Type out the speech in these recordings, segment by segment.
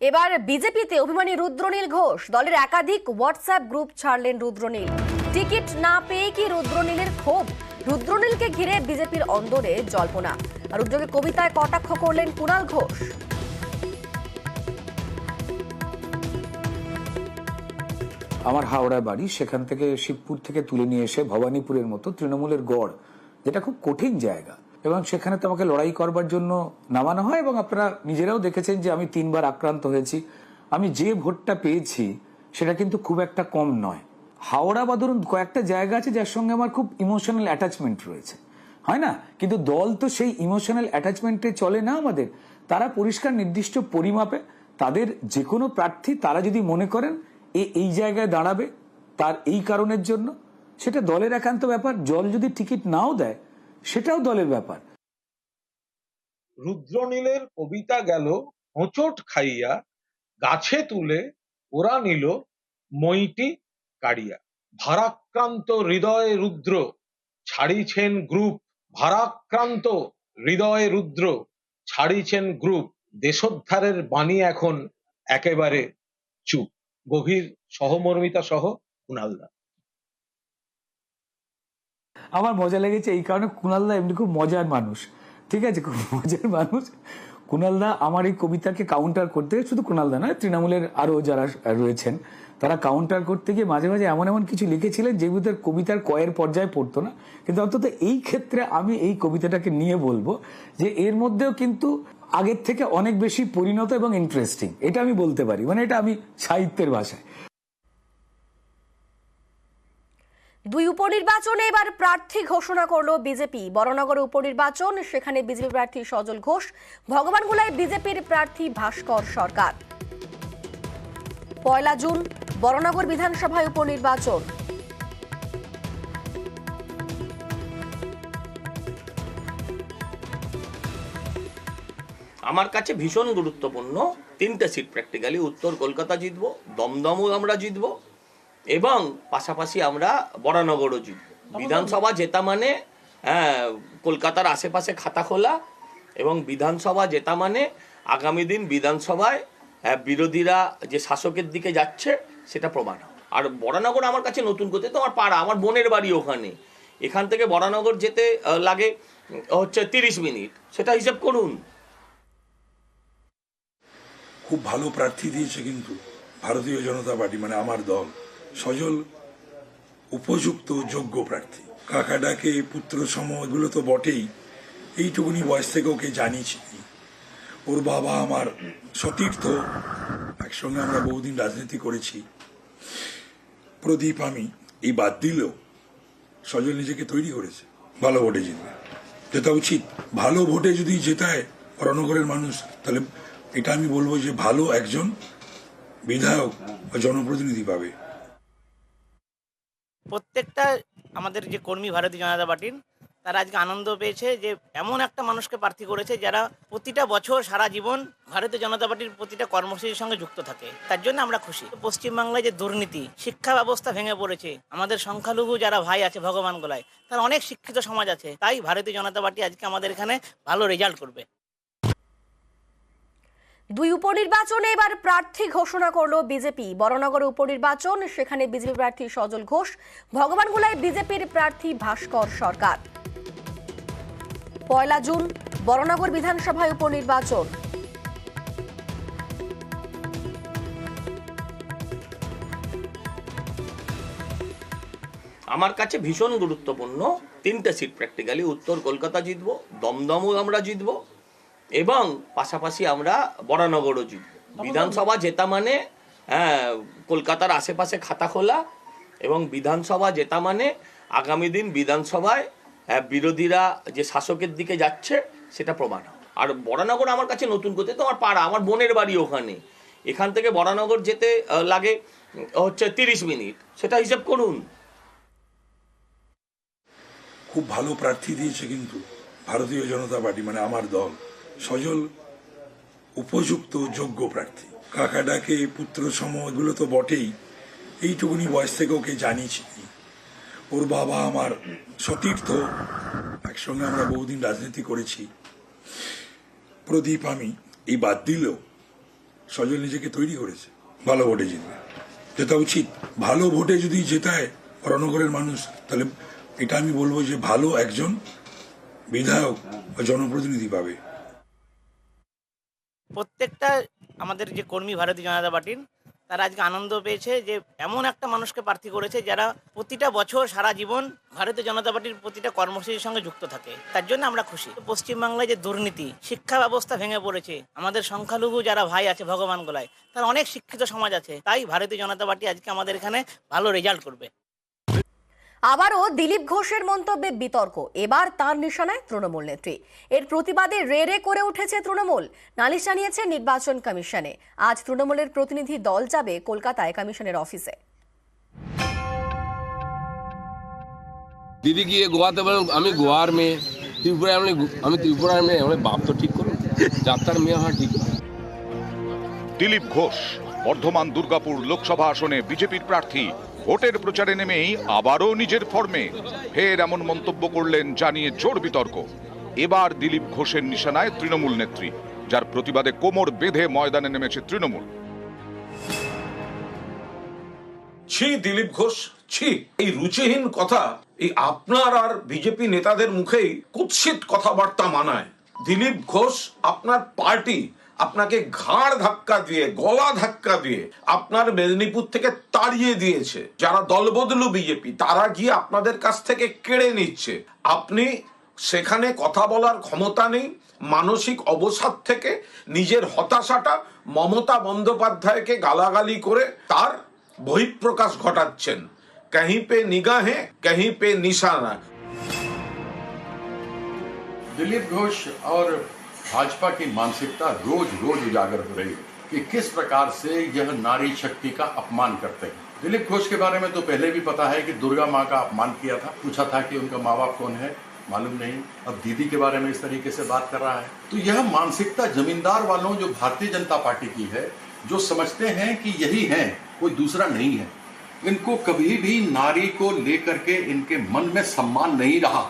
এবার বিজেপিতে অভিমানী রুদ্রনীল ঘোষ দলের একাধিক হোয়াটসঅ্যাপ গ্রুপ ছাড়লেন রুদ্রনীল। টিকিট না পেয়ে কি রুদ্রনীলের ক্ষোভ? রুদ্রনীলকে ঘিরে বিজেপির অন্দরে জল্পনা। আর উদ্যোগে কবিতায় কটাক্ষ করলেন কুণাল ঘোষ। আমার হাওড়ায় বাড়ি, সেখান থেকে শিবপুর থেকে তুলে নিয়ে এসে ভবানীপুরের মতো তৃণমূলের গড়, যেটা খুব কঠিন জায়গা, এবং সেখানে তো আমাকে লড়াই করবার জন্য নামানো হয়। এবং আপনারা নিজেরাও দেখেছেন যে আমি 3 বার আক্রান্ত হয়েছি। আমি যে ভোটটা পেয়েছি সেটা কিন্তু খুব একটা কম নয়। হাওড়া বা ধরুন কয়েকটা জায়গা আছে যার সঙ্গে আমার খুব ইমোশনাল অ্যাটাচমেন্ট রয়েছে, হয় না? কিন্তু দল তো সেই ইমোশনাল অ্যাটাচমেন্টে চলে না আমাদের। তারা পরিষ্কার নির্দিষ্ট পরিমাপে তাদের যে কোনো প্রার্থী তারা যদি মনে করেন এই জায়গায় দাঁড়াবে তার এই কারণের জন্য, সেটা দলের একান্ত ব্যাপার। দল যদি টিকিট নাও দেয় সেটাও দলের ব্যাপার। রুদ্রনীলের কবিতা গেল হোঁচট খাইয়া, গাছে তুলে ওরা নিল মইটি কাড়িয়া। ভারাক্রান্ত হৃদয়ে রুদ্র ছাড়িছেন গ্রুপ, ভারাক্রান্ত হৃদয়ে রুদ্র ছাড়িছেন গ্রুপ। দেশোদ্ধারের বাণী এখন একেবারে চুপ। গভীর সহমর্মিতা সহ কুণালদা। আমার মজা লেগেছে এই কারণে, কুণালদা এমনি খুব মজার মানুষ, ঠিক আছে, খুব মজার মানুষ। কুণালদা আমার এই কবিতাকে কাউন্টার করতে, শুধু কুণালদা নয়, তৃণমূলের আরো যারা রয়েছেন তারা কাউন্টার করতে গিয়ে মাঝে মাঝে এমন এমন কিছু লিখেছিলেন যেগুলো কবিতার কয়ের পর্যায়ে পড়তো না। কিন্তু অন্তত এই ক্ষেত্রে আমি এই কবিতাটাকে নিয়ে বলবো যে এর মধ্যেও কিন্তু আগের থেকে অনেক বেশি পরিণত এবং ইন্টারেস্টিং, এটা আমি বলতে পারি। মানে এটা আমি সাহিত্যের ভাষায়। দুই উপনির্বাচনে এবার প্রার্থী ঘোষণা করলো বিজেপি। বরানগরে উপনির্বাচন, সেখানে বিজেপি প্রার্থী সজল ঘোষ। ভগবানগোলায় বিজেপির প্রার্থী ভাস্কর সরকার। 1 জুন বরানগর বিধানসভায় উপনির্বাচন। আমার কাছে ভীষণ গুরুত্বপূর্ণ 3টে সিট প্র্যাকটিক্যালি। উত্তর কলকাতা জিতবো, দমদমও আমরা জিতবো, এবং পাশাপাশি আমরা বরানগরও জিতবো। বিধানসভা জেতা মানে কলকাতার আশেপাশে খাতা খোলা, এবং বিধানসভা জেতা মানে আগামী দিন বিধানসভায় বিরোধীরা যে শাসকের দিকে যাচ্ছে সেটা প্রমাণ। আর বরানগর আমার কাছে নতুন করতে, তো আমার পাড়া, আমার বোনের বাড়ি ওখানে। এখান থেকে বরানগর যেতে লাগে হচ্ছে 30 মিনিট, সেটা হিসাব করুন। খুব ভালো প্রার্থী দিয়েছে কিন্তু ভারতীয় জনতা পার্টি, মানে আমার দল। সজল উপযুক্ত যোগ্য প্রার্থী। কাকা ডাকে পুত্র সম, এগুলো তো বটেই। এইটুকুনি বয়স থেকে ওকে জানিয়েছি। ওর বাবা আমার সতীর্থ, একসঙ্গে আমরা বহুদিন রাজনীতি করেছি। প্রদীপ আমি, এই বাদ দিলেও সজল নিজেকে তৈরি করেছে। ভালো ভোটে জিতবে, জেতা উচিত। ভালো ভোটে যদি জেতায় বরানগরের মানুষ, তাহলে এটা আমি বলবো যে ভালো একজন বিধায়ক বা জনপ্রতিনিধি পাবে। প্রত্যেকটা আমাদের যে কর্মী ভারতীয় জনতা পার্টির, তারা আজকে আনন্দ পেয়েছে যে এমন একটা মানুষকে প্রার্থী করেছে যারা প্রতিটা বছর সারা জীবন ভারতীয় জনতা পার্টির প্রতিটা কর্মসূচির সঙ্গে যুক্ত থাকে। তার জন্য আমরা খুশি। পশ্চিমবাংলায় যে দুর্নীতি, শিক্ষা ব্যবস্থা ভেঙে পড়েছে, আমাদের সংখ্যালঘু যারা ভাই আছে ভগবানগোলায়, তারা অনেক শিক্ষিত সমাজ আছে, তাই ভারতীয় জনতা পার্টি আজকে আমাদের এখানে ভালো রেজাল্ট করবে। দুই উপনির্বাচনে এবার প্রার্থী ঘোষণা করলো বিজেপি। বরানগরে উপনির্বাচন, সেখানে বিজেপি প্রার্থী সজল ঘোষ। ভগবানগোলায় বিজেপির প্রার্থী ভাস্কর সরকার। 1 জুন বরানগর বিধানসভায় উপনির্বাচন। আমার কাছে ভীষণ গুরুত্বপূর্ণ 3টে সিট প্র্যাকটিক্যালি। উত্তর কলকাতা জিতবো, দমদমও আমরা জিতবো, এবং পাশাপাশি আমরা বরানগরও জিতবো। বিধানসভা জেতা মানে কলকাতার আশেপাশে খাতা খোলা, এবং বিধানসভা জেতা মানে আগামী দিন বিধানসভায় বিরোধীরা যে শাসকের দিকে যাচ্ছে সেটা প্রমাণ। আর বরানগর আমার কাছে নতুন করতে, তো আমার পাড়া, আমার বোনের বাড়ি ওখানে। এখান থেকে বরানগর যেতে লাগে হচ্ছে 30 মিনিট, সেটা হিসাব করুন। খুব ভালো প্রার্থী দিয়েছে কিন্তু ভারতীয় জনতা পার্টি, মানে আমার দল। সজল উপযুক্ত যোগ্য প্রার্থী। কাকা ডাকে পুত্র সম, এগুলো তো বটেই। এইটুকুনি বয়স থেকে ওকে জানিয়েছি। ওর বাবা আমার সতীর্থ, একসঙ্গে আমরা বহুদিন রাজনীতি করেছি। প্রদীপ আমি, এই বাদ দিলেও সজল নিজেকে তৈরি করেছে, ভালো ভোটে জিতবে, যেটা উচিত। ভালো ভোটে যদি জেতায় রণগড়ের মানুষ, তাহলে এটা আমি বলবো যে ভালো একজন বিধায়ক বা জনপ্রতিনিধি পাবে। প্রত্যেকটা আমাদের যে কর্মী ভারতীয় জনতা পার্টির, তারা আজকে আনন্দ পেয়েছে যে এমন একটা মানুষকে প্রার্থী করেছে যারা প্রতিটা বছর সারা জীবন ভারতীয় জনতা পার্টির প্রতিটা কর্মসূচির সঙ্গে যুক্ত থাকে। তার জন্য আমরা খুশি। পশ্চিমবাংলায় যে দুর্নীতি, শিক্ষা ব্যবস্থা ভেঙে পড়েছে, আমাদের সংখ্যালঘু যারা ভাই আছে ভগবান গোলায়, তার অনেক শিক্ষিত সমাজ আছে, তাই ভারতীয় জনতা পার্টি আজকে আমাদের এখানে ভালো রেজাল্ট করবে। আবারও দিলীপ ঘোষের মন্তব্যে বিতর্ক, এবার তার নিশানায় তৃণমূল নেত্রী। এর প্রতিবাদে রে করে উঠেছে তৃণমূল, নালিশ জানিয়েছে নির্বাচন কমিশনে। আজ তৃণমূলের প্রতিনিধি দল যাবে কলকাতায় কমিশনের অফিসে। দিদি গিয়ে গোয়াতে বলেন আমি গোয়ার মেয়ে, ত্রিপুরায় আমি ত্রিপুরার মেয়ে, আমার বাপ তো ঠিক করুন, যাত্রার মেয়ে হওয়া ঠিক। দিলীপ ঘোষ বর্ধমান দুর্গাপুর লোকসভা আসনে বিজেপির প্রার্থী। ভোটের প্রচারে নেমেই আবারও নিজের ফর্মে ফের এমন মন্তব্য করলেন, জানিয়ে জোর বিতর্ক। এবার দিলীপ ঘোষের নিশানায় তৃণমূল নেত্রী, যার প্রতিবাদে কোমর বেঁধে ময়দানে নেমেছে তৃণমূল। ছি দিলীপ ঘোষ, ছি! এই রুচিহীন কথা এই আপনার আর বিজেপি নেতাদের মুখেই কুৎসিত কথাবার্তা মানায়। দিলীপ ঘোষ আপনার পার্টি আপনাকে ঘাড় ধাক্কা দিয়ে, গলা ধাক্কা দিয়ে আপনার মেদিনীপুর থেকে তাড়িয়ে দিয়েছে। যারা দলবদলু বিজেপি, তারা গিয়ে আপনাদের কাছ থেকে কেড়ে নিচ্ছে। আপনি সেখানে কথা বলার ক্ষমতা নেই। মানসিক অবসাদ থেকে নিজের হতাশাটা মমতা বন্দ্যোপাধ্যায়কে গালাগালি করে তার বহিঃপ্রকাশ ঘটাচ্ছেন। कहीं पे निगाहें, कहीं पे निशाना। दिलीप घोष और भाजपा की मानसिकता रोज रोज उजागर हो रही है कि किस प्रकार से यह नारी शक्ति का अपमान करते हैं। दिलीप घोष के बारे में तो पहले भी पता है कि दुर्गा माँ का अपमान किया था, पूछा था कि उनका माँ बाप कौन है, मालूम नहीं। अब दीदी के बारे में इस तरीके से बात कर रहा है, तो यह मानसिकता जमींदार वालों जो भारतीय जनता पार्टी की है, जो समझते हैं कि यही है, कोई दूसरा नहीं है। इनको कभी भी नारी को लेकर के इनके मन में सम्मान नहीं रहा।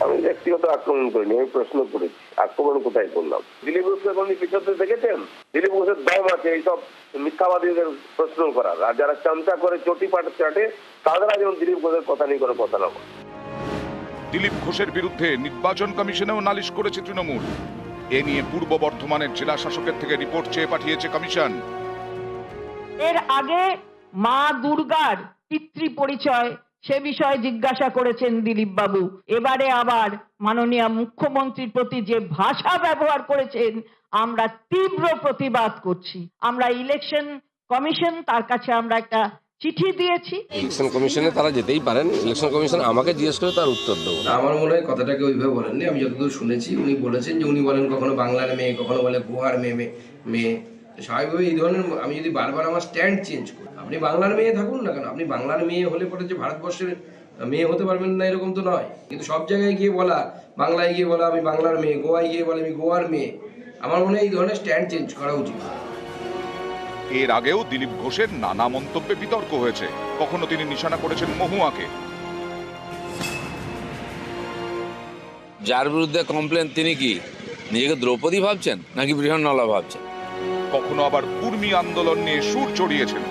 আমি ব্যক্তিগত আক্রমণ করিনি, আমি প্রশ্ন করেছি আক্রমণ কোথায় করলাম। দিলীপ ঘোষকে কোন পিছনে দেখেছেন? দিলীপ ঘোষের দম আছে এইসব মিথ্যাবাদীদের প্রশ্ন করার, আর যারা চামচা করে চটি পাটে চাটে তারা যেমন দিলীপ ঘোষের কথা নিয়ে কোনো কথা না বলে। দিলীপ ঘোষের বিরুদ্ধে নির্বাচন কমিশনেও নালিশ করেছে তৃণমূল। এ নিয়ে পূর্ব বর্ধমানের জেলা শাসকের থেকে রিপোর্ট চেয়ে পাঠিয়েছে কমিশন। এর আগে মা দুর্গার পিতৃ পরিচয় সে বিষয়ে জিজ্ঞাসা করেছেন দিলীপ বাবু। এবারে আবার মাননীয় মুখ্যমন্ত্রীর প্রতি যে ভাষা ব্যবহার করেছেন, আমরা তীব্র প্রতিবাদ করছি। আমরা ইলেকশন কমিশন, তার কাছে আমরা একটা চিঠি দিয়েছি। ইলেকশন কমিশনে তারা যেতেই পারেন, ইলেকশন কমিশন আমাকে জিজ্ঞেস করে তার উত্তর দেবো। আমার মনে হয় কথাটাকে ওইভাবে বলেননি। আমি যতদূর শুনেছি উনি বলেছেন যে উনি বলেন কখনো বাংলার মেয়ে, কখনো বলে গোয়ার মেয়ে। স্বাভাবিকভাবে এই ধরনের আমি যদি বারবার আমার স্ট্যান্ড চেঞ্জ করি, আপনি বাংলার মেয়ে থাকুন না কেন, আপনি বাংলার মেয়ে হলে পরে যে ভারতবর্ষের মেয়ে হতে পারবেন না এরকম তো নয়। কিন্তু সব জায়গায় গিয়ে বলা, বাংলায় গিয়ে বলা আমি বাংলার মেয়ে, গোয়ায় গিয়ে বলে আমি গোয়ার মেয়ে, আমার মনে হয় এই ধরনের স্ট্যান্ড চেঞ্জ করা উচিত। এর আগেও দিলীপ ঘোষের নানা মন্তব্যে বিতর্ক হয়েছে। কখনো তিনি নিশানা করেছেন মহুয়াকে। যার বিরুদ্ধে কমপ্লেন তিনি কি নিজেকে দ্রৌপদী ভাবছেন নাকি বৃহন্নলা ভাবছেন? কখনো আবার কুর্মী আন্দোলন নিয়ে সুর চড়িয়েছেন।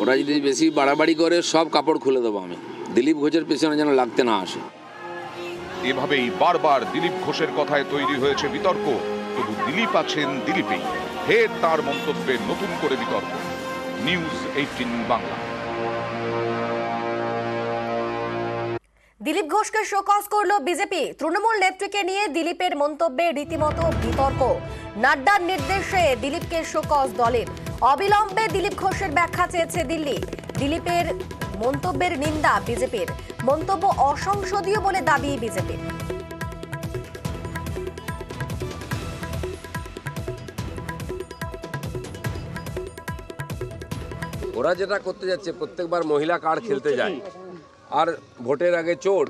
ওরা যদি বেশি বাড়াবাড়ি করে সব কাপড় খুলে দেবো আমি, দিলীপ ঘোষের পেছনে যেন লাগতে না আসে। এভাবেই বারবার দিলীপ ঘোষের কথায় তৈরি হয়েছে বিতর্ক। তবু দিলীপ আছেন দিলীপেই, ফের তার মন্তব্যে নতুন করে বিতর্ক। নিউজ 18 বাংলা। দিলীপ ঘোষকে শোকজ করলো বিজেপি। তৃণমূল নেত্রীকে নিয়ে দিলীপের মন্তব্যে রীতিমতো বিতর্ক। নাড্ডার নির্দেশে দিলীপকে শোকজ দলের। অবিলম্বে দিলীপ ঘোষের ব্যাখ্যা চেয়েছে দিল্লি। দিলীপের মন্তব্যের নিন্দা বিজেপির। মন্তব্য অসংসদীয় বলে দাবি বিজেপির। ওরা যেটা করতে যাচ্ছে, প্রত্যেকবার মহিলা কার্ড খেলতে যায় আর ভোটের আগে চোট,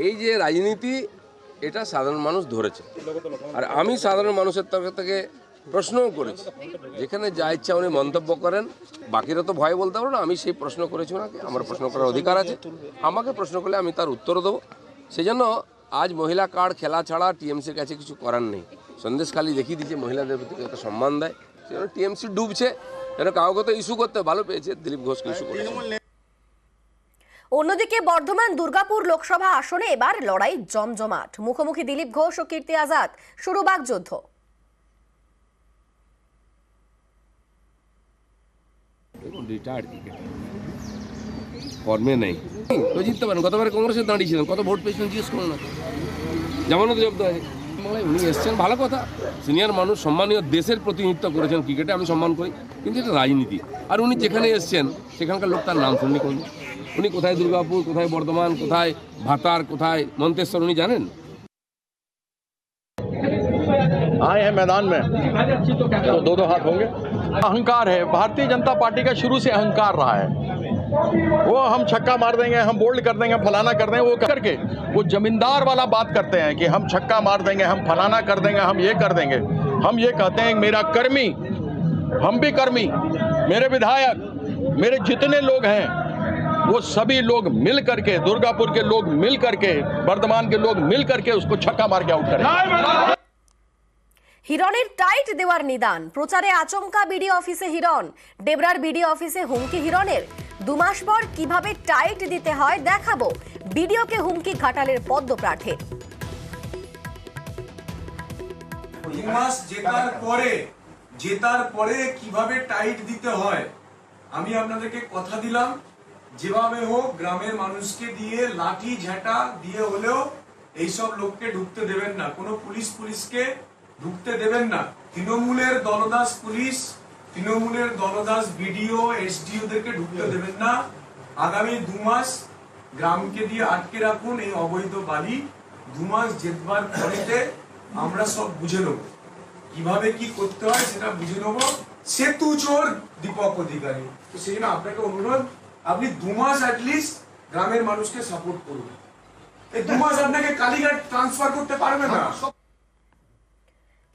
এই যে রাজনীতি, এটা সাধারণ মানুষ ধরেছে। আর আমি সাধারণ মানুষের তরফ থেকে প্রশ্নও করেছি, যেখানে যা ইচ্ছা উনি মন্তব্য করেন, বাকিরা তো ভয় বলতে পারো না। আমি সেই প্রশ্ন করেছি ওনাকে, আমার প্রশ্ন করার অধিকার আছে। আমাকে প্রশ্ন করলে আমি তার উত্তর দেবো। সেজন্য আজ মহিলা কার্ড খেলা ছাড়া টিএমসির কাছে কিছু করার নেই। সন্দেশখালি দেখিয়ে দিচ্ছে মহিলাদের প্রতি কত সম্মান দেয়, সেজন্য টিএমসি ডুবছে। যেন কাউকে তো ইস্যু করতে ভালো পেয়েছে, দিলীপ ঘোষকে ইস্যু করেছে। অন্যদিকে বর্ধমান দুর্গাপুর লোকসভা আসনে এবার লড়াই জমজমাট। মুখোমুখি দিলীপ ঘোষ ও কীর্তি আজাদ, শুরু বাগযুদ্ধ। রিটায়ার্ড কর্মে নেই, তো জিততে পারেন। গতবারে কংগ্রেসে দাঁড়িয়েছিলেন, কত ভোট পেয়েছিলেন জিজ্ঞেস করুন না। জামানত জব্দ হয় বাংলায়, উনি এসছেন ভালো কথা। সিনিয়র মানুষ, সম্মানীয়, দেশের প্রতিনিধিত্ব করেছেন ক্রিকেটে, আমি সম্মান করি, কিন্তু এটা রাজনীতি। আর উনি যেখানে এসছেন সেখানকার লোক তার নাম শুননি কোন, উনি কোথায় দুর্গাপুর, কোথায় বর্ধমান, কোথায় ভাতার, কোথায় মন্তেশ্বর উনি জানেন? आए हैं मैदान में तो दो दो हाथ होंगे। अहंकार है, भारतीय जनता पार्टी का शुरू से अहंकार रहा है। वो हम छक्का मार देंगे, हम बोल्ड कर देंगे, फलाना कर देंगे, वो करके वो जमींदार वाला बात करते हैं कि हम छक्का मार देंगे, हम फलाना कर देंगे, हम ये कर देंगे। हम ये कहते हैं मेरा कर्मी, हम भी कर्मी, मेरे विधायक, मेरे जितने लोग हैं वो सभी लोग मिल करके, दुर्गापुर के लोग मिल करके, वर्धमान के लोग मिल करके उसको छक्का मार के आउट करें। হিরণের টাইট দেওয়ার নিদান, প্রচারে আচমকা বিডি অফিসে হিরণ, ডেবরার বিডি অফিসে হুমকি হিরণের। 2 মাস পর কিভাবে টাইট দিতে হয় দেখাবো, বিডিওকে হুমকি ঘাটালের পদ্মপ্রার্থীর। 2 মাস জেতার পরে কিভাবে টাইট দিতে হয় আমি আপনাদেরকে কথা দিলাম, যেভাবে হোক গ্রামের মানুষকে দিয়ে লাঠি ঝাঁটা দিয়ে হলেও এইসব লোককে ঢুকতে দেবেন না, কোনো পুলিশকে ঢুকতে দেবেন না। তৃণমূলের দলদাস পুলিশ, তৃণমূলের দলদাস বিডিও, এসডিওদেরকে ঢুকতে দেবেন না। আগামী 2 মাস গ্রামকে দিয়ে আটকে রাখুন এই অবৈধ বালি। 2 মাস জেতবার পরেতে আমরা সব বুঝে নেব, কিভাবে কি করতে হয় সেটা বুঝে নেব। সেতু চোর দীপক অধিকারী, তো সেই জন্য আপনাকে অনুরোধ, আপনি 2 মাস অ্যাটলিস্ট গ্রামের মানুষকে সাপোর্ট করুন। এই 2 মাস আপনাকে কালীঘাট ট্রান্সফার করতে পারবে না।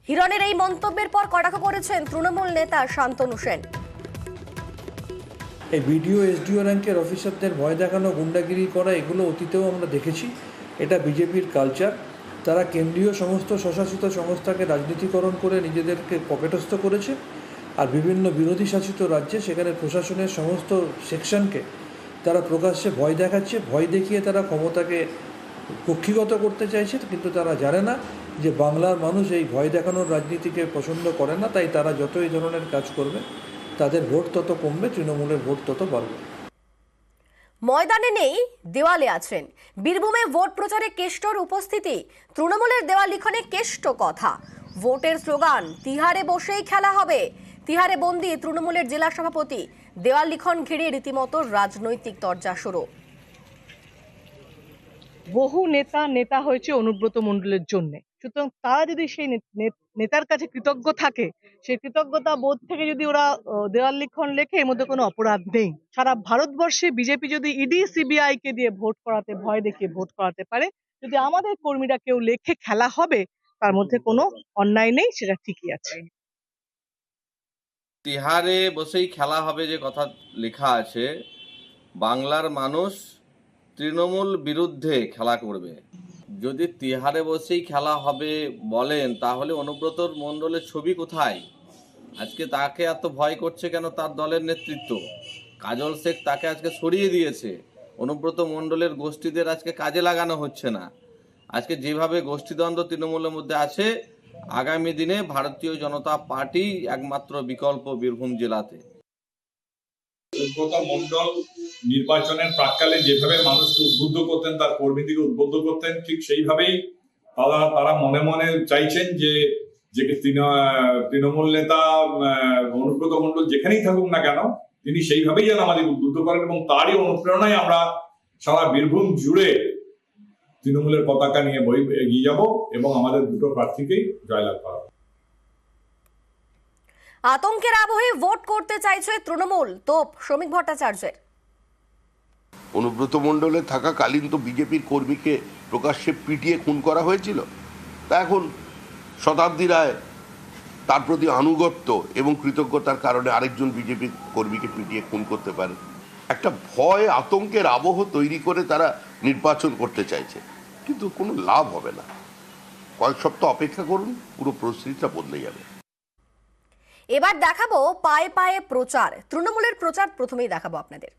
হিরণের এই মন্তব্যের পর কটাক্ষ করেছেন তৃণমূল নেতা শান্তনু সেন। এই বিডিও এসডিও র্যাঙ্কের অফিসারদের ভয় দেখানো, গুন্ডাগিরি করা, এগুলো অতীতেও আমরা দেখেছি। এটা বিজেপির কালচার। তারা কেন্দ্রীয় সমস্ত স্বশাসিত সংস্থাকে রাজনীতিকরণ করে নিজেদেরকে পকেটস্থ করেছে, আর বিভিন্ন বিরোধী শাসিত রাজ্যে সেখানে প্রশাসনের সমস্ত সেকশনকে তারা প্রকাশ্যে ভয় দেখাচ্ছে। ভয় দেখিয়ে তারা ক্ষমতাকে কক্ষিগত করতে চাইছে, কিন্তু তারা জানে না যে বাংলার মানুষ এই ভয় দেখানোর রাজনীতিকে পছন্দ করে না। তাই তারা যত এই ধরনের কাজ করবে তাদের ভোট তত কমবে, তৃণমূলের ভোট তত বাড়বে। ময়দানে নেই, দেওয়ালে আছেন। বীরভূমে ভোট প্রচারে কেষ্টর উপস্থিতি, তৃণমূলের দেওয়াল লিখনে কেষ্ট কথা। ভোটের স্লোগান, তিহারে বসেই খেলা হবে। তিহারে বন্দী তৃণমূলের জেলা সভাপতি, দেওয়াল লিখন ঘিরে রীতিমতো রাজনৈতিক তরজা শুরু। বহু নেতা হয়েছে অনুব্রত মণ্ডলের জন্য, সুতরাং তারা যদি সেই নেতার কাছে কৃতজ্ঞ থাকে, সেই কৃতজ্ঞতা বোধ থেকে যদি ওরা দেওয়াল লিখন লেখে, এর মধ্যে কোনো অপরাধ নেই। সারা ভারতবর্ষে বিজেপি যদি ইডি সিবিআই কে দিয়ে ভোট করাতে, ভয় দেখিয়ে ভোট করাতে পারে, যদি আমাদের কর্মীরা কেউ লেখে খেলা হবে, তার মধ্যে কোনো অন্যায় নেই, সেটা ঠিকই আছে। তিহারে বসেই খেলা হবে যে কথা লেখা আছে, বাংলার মানুষ তৃণমূল বিরুদ্ধে খেলা করবে। যদি তিহারে বসেই খেলা হবে বলেন, তাহলে অনুব্রত মণ্ডলের ছবি কোথায়? আজকে তাকে এত ভয় করছে কেন তার দলের নেতৃত্ব? কাজল শেখ তাকে আজকে সরিয়ে দিয়েছে। অনুব্রত মণ্ডলের গোষ্ঠীদের আজকে কাজে লাগানো হচ্ছে না। আজকে যেভাবে গোষ্ঠীদ্বন্দ্ব তৃণমূলের মধ্যে আছে, আগামী দিনে ভারতীয় জনতা পার্টি একমাত্র বিকল্প বীরভূম জেলাতে। অনুব্রত মণ্ডল নির্বাচনের প্রাককালে যেভাবে মানুষকে উদ্বুদ্ধ করতেন, তার কর্মীদেরকে উদ্বুদ্ধ করতেন, ঠিক সেইভাবেই তারা মনে মনে চাইছেন যে তৃণমূল নেতা অনুব্রত মণ্ডল যেখানেই থাকুক না কেন, তিনি সেইভাবেই যেন আমাদের উদ্বুদ্ধ করেন, এবং তারই অনুপ্রেরণায় আমরা সারা বীরভূম জুড়ে তৃণমূলের পতাকা নিয়ে এগিয়ে যাব এবং আমাদের দুটো প্রার্থীকেই জয়লাভ করাবো। আতঙ্কের আবহে ভোট করতে চাইছে তৃণমূল, তোপ শ্রমিক ভট্টাচার্যের। অনুব্রত মণ্ডলের থাকাকালীন তো বিজেপির কর্মীকে প্রকাশ্যে পিটিয়ে খুন করা হয়েছিল। তা এখন শতাব্দী রায় তার প্রতি আনুগত্য এবং কৃতজ্ঞতার কারণে আরেকজন বিজেপি কর্মীকে পিটিয়ে খুন করতে পারে। একটা ভয় আতঙ্কের আবহ তৈরি করে তারা নির্বাচন করতে চাইছে। কিন্তু কোনো লাভ হবে না। কয়েক সপ্তাহ অপেক্ষা করুন, পুরো পরিস্থিতিটা বদলে যাবে। এবার দেখাবো পায়ে পায়ে প্রচার। তৃণমূলের প্রচার প্রথমেই দেখাবো আপনাদের।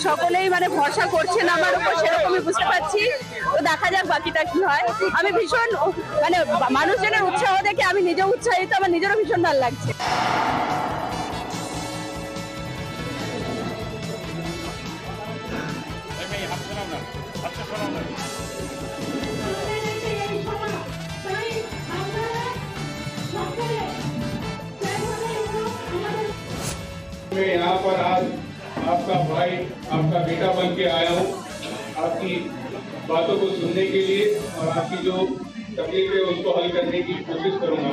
সকলেই ভরসা করছেন আমার উপর, সেরকমই বুঝতে পারছি। তো দেখা যাক বাকিটা কি হয়। আমি ভীষণ মানুষজনের উৎসাহ দেখে আমি নিজে উৎসাহিত, আমার নিজেরও ভীষণ ভালো লাগছে। मैं यहाँ पर आज आपका भाई, आपका बेटा बन के आया हूँ, आपकी बातों को सुनने के लिए और आपकी जो तकलीफ है उसको हल करने की कोशिश करूँगा।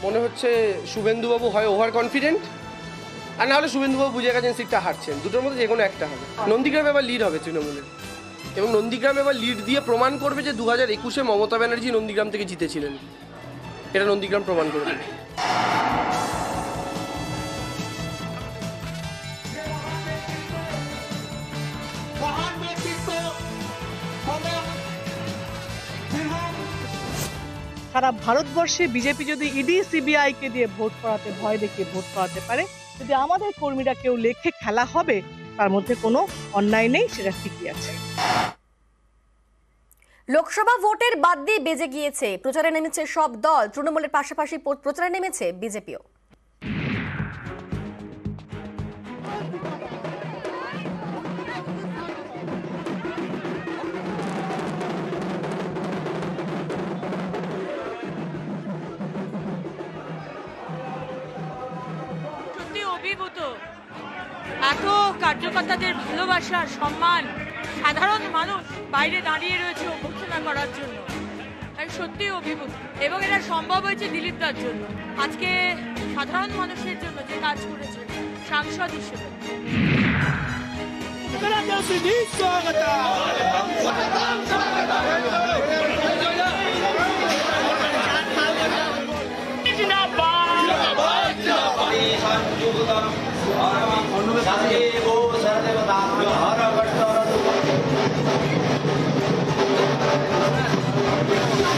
মনে হচ্ছে শুভেন্দুবাবু হয় ওভার কনফিডেন্ট, আর না হলে শুভেন্দুবাবু বুঝে গেছেন সিটটা হারছেন। দুটোর মধ্যে যে কোনো একটা হবে। নন্দীগ্রামে এবার লিড হবে তৃণমূলের, এবং নন্দীগ্রামে এবার লিড দিয়ে প্রমাণ করবে যে 2021-এ মমতা ব্যানার্জি নন্দীগ্রাম থেকে জিতেছিলেন। এটা নন্দীগ্রাম প্রমাণ করবে। সারা ভারতবর্ষে বিজেপি যদি ইডি সিবিআই কে দিয়ে ভোট করাতে, ভয় দেখিয়ে ভোট করাতে পারে, যদি আমাদের কর্মীরা কেউ লেখে খেলা হবে, তার মধ্যে কোনো অন্যায় নেই, সেটা ঠিকই আছে। লোকসভা ভোটের বাদ দিয়ে বেজে গিয়েছে, প্রচারে নেমেছে সব দল। তৃণমূলের পাশাপাশি প্রচারে নেমেছে বিজেপিও। এত কার্যকর্তাদের ভালোবাসা, সম্মান, সাধারণ মানুষ বাইরে দাঁড়িয়ে রয়েছে অভ্যর্থনা করার জন্য। আমি সত্যি অভিভূত, এবং এটা সম্ভব হয়েছে দিলীপ দার জন্য। আজকে সাধারণ মানুষের জন্য যে কাজ করেছে সাংসদ হিসেবে।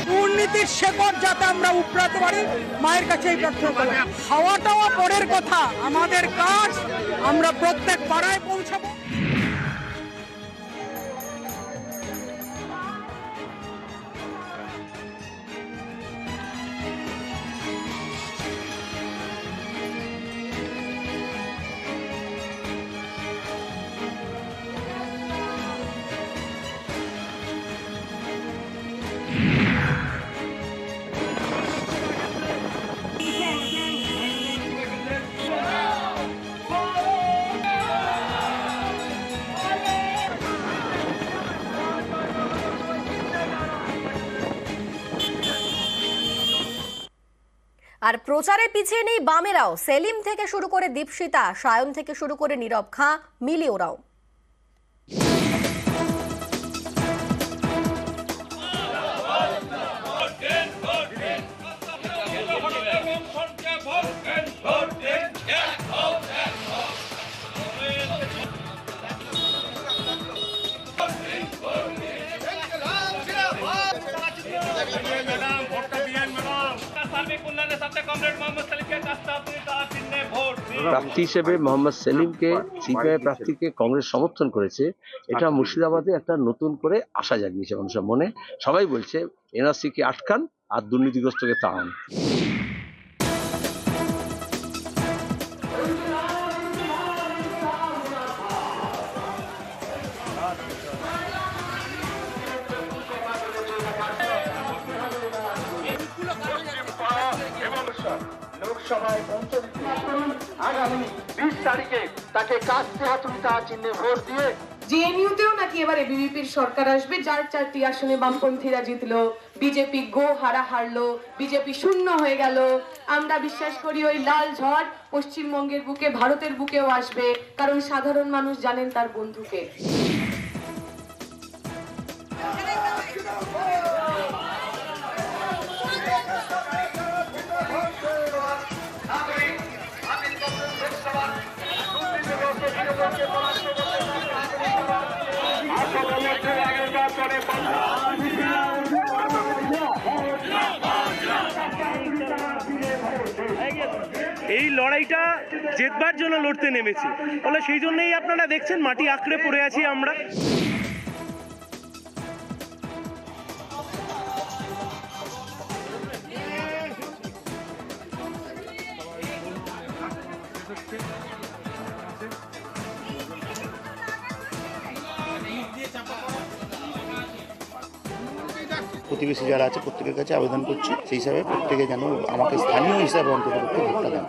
দুর্নীতির শেকড় যাতে আমরা উপড়াতে পারি, মায়ের কাছে এই প্রার্থনা করি। খাওয়া টাওয়া পরের কথা, আমাদের কাজ আমরা প্রত্যেক পাড়ায় পৌঁছাবো। আর প্রচারে পিছিয়ে নেই বামেরাও। সেলিম থেকে শুরু করে দীপশিতা, সায়ন থেকে শুরু করে নীরব খাঁ, মিলি ওরাও। প্রার্থী হিসেবে মোহাম্মদ সেলিমকে সিপিআই প্রার্থীকে কংগ্রেস সমর্থন করেছে, এটা মুর্শিদাবাদে একটা নতুন করে আশা জাগিয়েছে মানুষের মনে। সবাই বলছে এনআরসিকে আটকান আর দুর্নীতিগ্রস্তকে তাড়ান। লোকসভায় আগামী 20 তারিখে তাকে কাস্তে হাতুড়িতা চিহ্নে ভোট দিয়ে জেএনইউতেও নাকি এবার এবিভিপির সরকার আসবে, যার 4টি আসনে বামপন্থীরা জিতলো, বিজেপি গো হারা হারলো, বিজেপি শূন্য হয়ে গেল। আমরা বিশ্বাস করি ওই লাল ঝড় পশ্চিমবঙ্গের বুকে, ভারতের বুকেও আসবে, কারণ সাধারণ মানুষ জানেন তার বন্ধুকে। এই লড়াইটা জেতবার জন্য লড়তে নেমেছি, ফলে সেই জন্যই আপনারা দেখছেন মাটি আঁকড়ে পড়ে আছি আমরা। প্রতিবেশী যারা আছে প্রত্যেকের কাছে আবেদন করছি সেই হিসাবে প্রত্যেকে যেন আমাকে স্থানীয় হিসাবে অন্তত ভোটটা দেন।